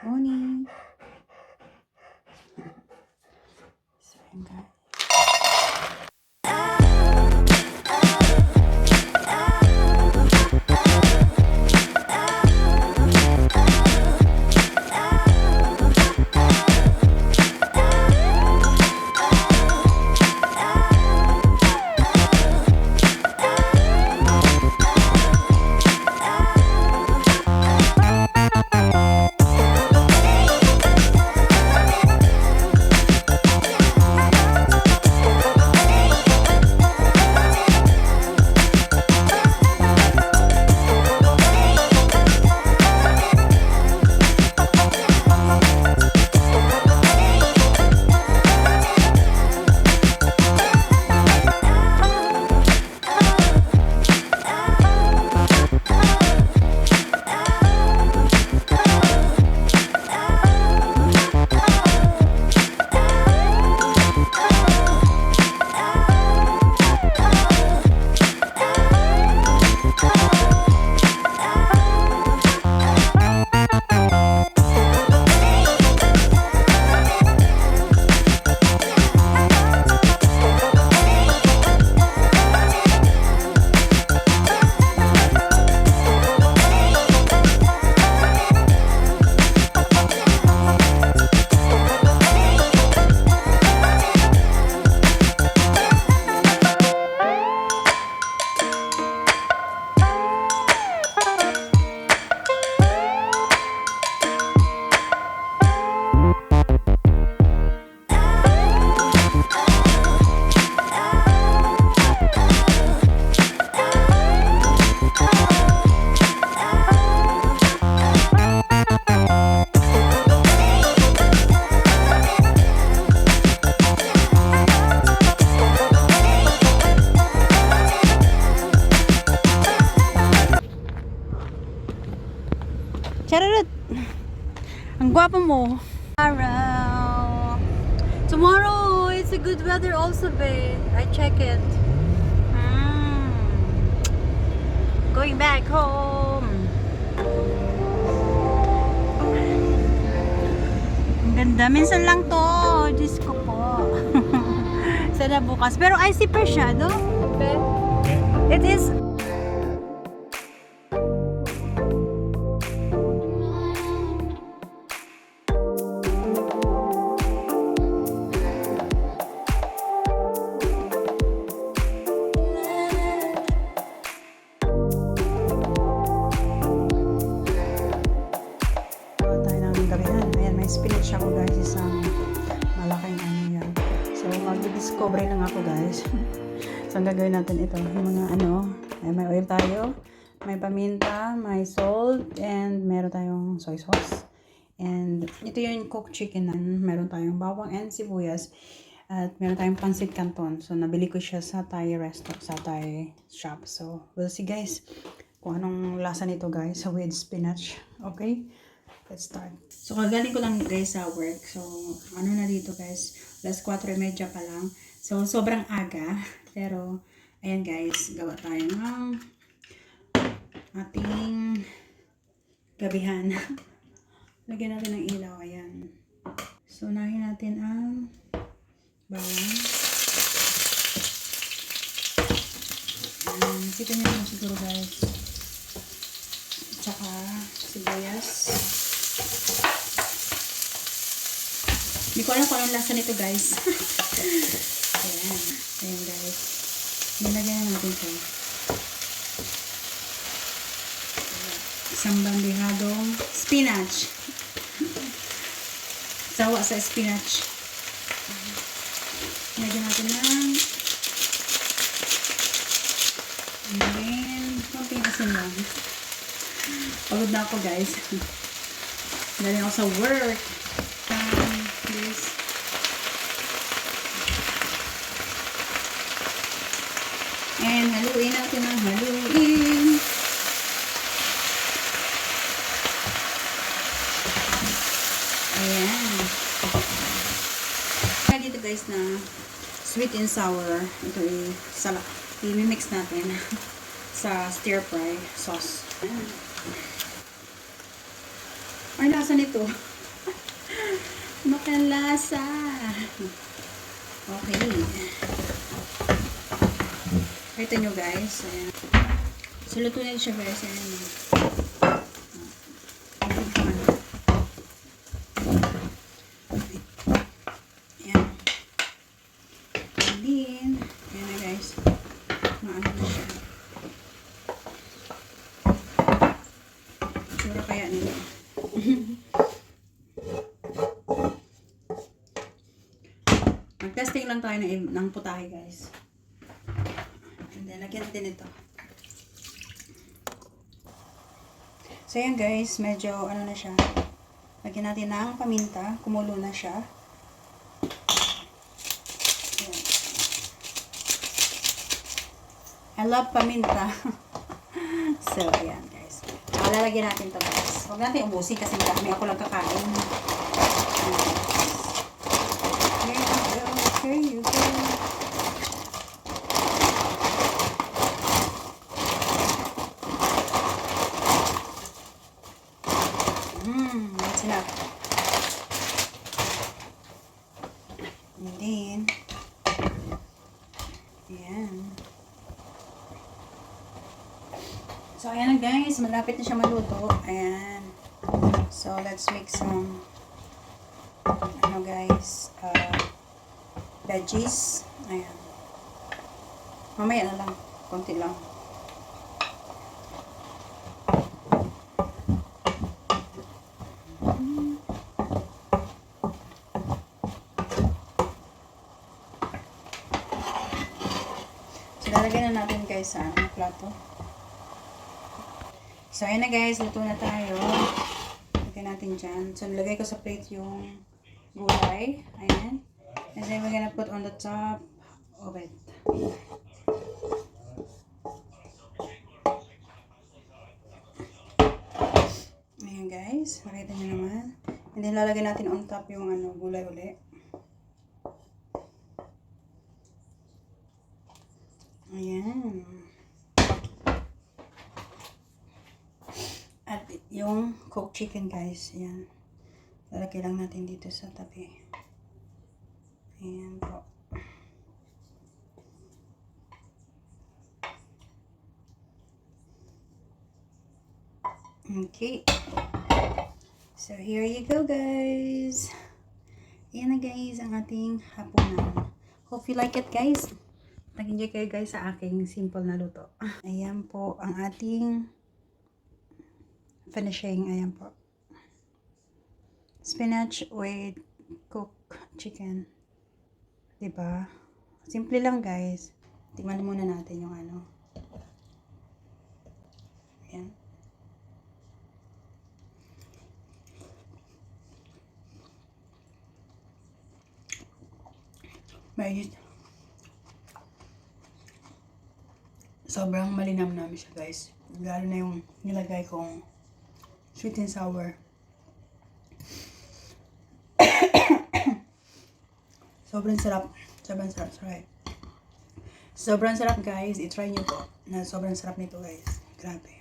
Morning. So, yun guys. Charot! Ang gwapo mo. Tomorrow it's a good weather also, babe. I check it. Going back home. Ang ganda. Minsan lang to. Diyos ko po. Sana bukas. Pero I see pa siya, no? It is... spinach ako guys, isang malaking ano yan. So mag-discover lang ako guys. So ang gagawin natin ito, yung mga ano, may oil tayo, may paminta, may salt, and meron tayong soy sauce. And ito yung cooked chicken na meron tayong bawang and sibuyas. At meron tayong pancit canton. So nabili ko siya sa Thai restaurant, sa Thai shop. So we'll see guys kung anong lasa nito guys with spinach. Okay? Let's start. So, kagaling ko lang guys sa work. So, ano na dito guys? Alas 4:30 pa lang. So, sobrang aga. Pero, ayan guys. Gawa tayo ng ating gabihan. Lagyan natin ng ilaw. Ayan. So, unahin natin ang bawang. Kita nyo naman siguro guys. Tsaka, sibuyas. Hindi ko alam kung anong lasa nito guys. Ayan. Ayan guys. Nilagyan na natin ito. Isang bandihadong spinach. Sawa sa spinach. Nilagyan natin ng and then konting asin lang. Pagod na ako guys. Galing ako sa work. Please. And haluin natin ang haluin. Ayan. Kaya dito guys na sweet and sour. Ito i-mix natin sa stir fry sauce. Ay, lasa nito. Makalasa. Okay. Ito nyo guys. Ayan. So, luto na siya guys. Ayan. Ayan. And then, ayan na guys. Maano na siya. Sura kaya nila. Mag-testing lang tayo ng putahe guys. And then, lagyan natin ito. So, yan guys, medyo ano na siya. Lagyan natin ng paminta. Kumulo na siya. Ayan. I love paminta. So, ayan guys. Lalagyan natin ito guys. Huwag natin ubusin kasi marami ako lang kakain. Here you go. That's enough. And then, ayan. So, ayan na guys. Malapit na siya maluto. Ayan. So, let's make some, ano guys, veggies. Ayan. Mamaya na lang. Konti lang. Lalagyan na natin guys sa plato. So, ayan na guys. Luto na tayo. Lagyan natin dyan. So, nilagay ko sa plate yung gulay. Ayan. And then, we're gonna put on the top of it. Ayan guys. Makita nyo naman. And then, lalagyan natin on top yung gulay ulit. Ayan. At yung cooked chicken guys. Ayan. Lalagay lang natin dito sa tabi. Ayan po. Okay. So here you go guys. Ayan na guys ang ating hapunan. Hope you like it guys. Nag-enjoy kayo guys sa aking simple na luto. Ayan po ang ating finishing. Ayan po. Spinach with cooked chicken. Diba? Simple lang guys. Tingnan muna natin yung Ayan. May sobrang malinam-nam siya guys. Lalo na yung nilagay kong sweet and sour. Sobrang sarap. Sobrang sarap. Sorry. Sobrang sarap guys. I-try nyo po. Na sobrang sarap nito guys. Grabe.